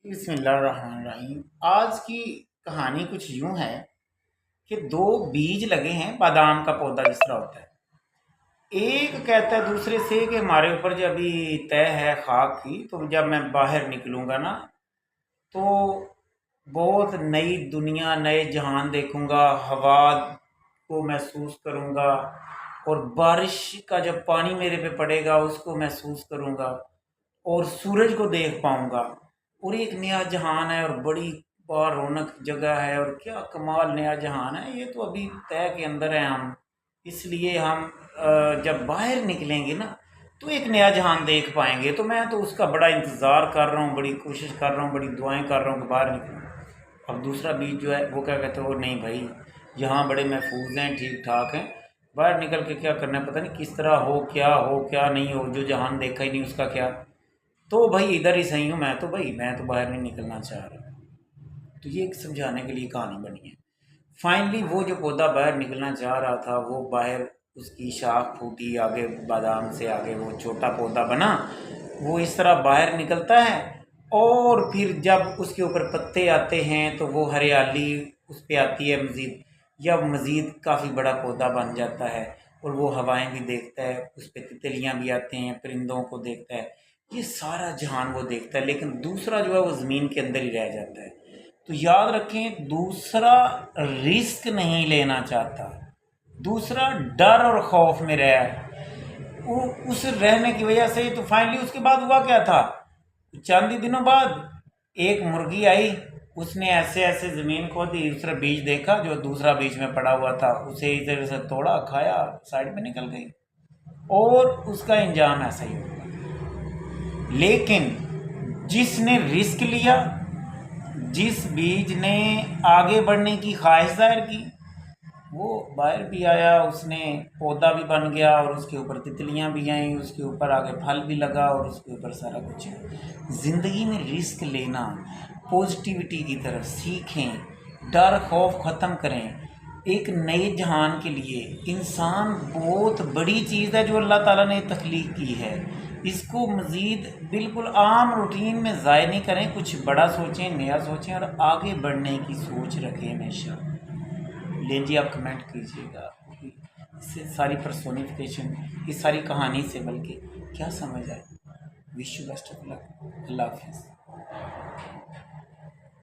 बिस्मिल्लाहिर्रहमानिर्रहीम। आज की कहानी कुछ यूं है कि दो बीज लगे हैं बादाम का पौधा जिस तरह होता है। एक कहता है दूसरे से कि हमारे ऊपर जब अभी तय है खाक की, तो जब मैं बाहर निकलूंगा ना तो बहुत नई दुनिया नए जहान देखूंगा, हवा को महसूस करूंगा और बारिश का जब पानी मेरे पे पड़ेगा उसको महसूस करूंगा और सूरज को देख पाऊंगा। और एक नया जहान है और बड़ी रौनक जगह है और क्या कमाल नया जहान है। ये तो अभी तय के अंदर है हम, इसलिए हम जब बाहर निकलेंगे ना तो एक नया जहान देख पाएंगे। तो मैं तो उसका बड़ा इंतज़ार कर रहा हूँ, बड़ी कोशिश कर रहा हूँ, बड़ी दुआएं कर रहा हूँ कि बाहर निकलूँ। अब दूसरा बीज जो है वो क्या कहते हैं, वो नहीं भाई, यहाँ बड़े महफूज हैं, ठीक ठाक हैं, बाहर निकल के क्या करना है, पता नहीं किस तरह हो क्या नहीं हो, जो जहान देखा ही नहीं उसका क्या। तो भाई इधर ही सही हूँ मैं, तो भाई मैं तो बाहर नहीं निकलना चाह रहा। तो ये एक समझाने के लिए कहानी बनी है। फाइनली वो जो पौधा बाहर निकलना चाह रहा था वो बाहर, उसकी शाख फूटी, आगे बादाम से आगे वो छोटा पौधा बना, वो इस तरह बाहर निकलता है। और फिर जब उसके ऊपर पत्ते आते हैं तो वो हरियाली उस पर आती है मज़ीद, या मज़ीद काफ़ी बड़ा पौधा बन जाता है। और वो हवाएं भी देखता है, उस पर तितलियाँ भी आते हैं, परिंदों को देखता है, ये सारा जहान वो देखता है। लेकिन दूसरा जो है वो ज़मीन के अंदर ही रह जाता है। तो याद रखें, दूसरा रिस्क नहीं लेना चाहता, दूसरा डर और खौफ में रहा है। वो उस रहने की वजह से तो फाइनली उसके बाद हुआ क्या था, चंद ही दिनों बाद एक मुर्गी आई, उसने ऐसे ऐसे ज़मीन खोदी, दूसरा बीज देखा जो दूसरा बीज में पड़ा हुआ था, उसे इधर से तोड़ा, खाया, साइड में निकल गई। और उसका इंजाम ऐसा ही हुआ। लेकिन जिसने रिस्क लिया, जिस बीज ने आगे बढ़ने की ख्वाहिश जाहिर की, वो बाहर भी आया, उसने पौधा भी बन गया और उसके ऊपर तितलियां भी आईं, उसके ऊपर आगे फल भी लगा और उसके ऊपर सारा कुछ है। ज़िंदगी में रिस्क लेना, पॉजिटिविटी की तरफ सीखें, डर खौफ ख़त्म करें। एक नए जहान के लिए इंसान बहुत बड़ी चीज़ है जो अल्लाह ताला ने तख्लीक की है। इसको मज़ीद बिल्कुल आम रूटीन में ज़ाय नहीं करें, कुछ बड़ा सोचें, नया सोचें और आगे बढ़ने की सोच रखें हमेशा। लें जी, आप कमेंट कीजिएगा कि इससे सारी पर्सोनिफिकेशन, इस सारी कहानी से बल्कि क्या समझ आए। Wish you best of luck. अल्लाह हाफिज़।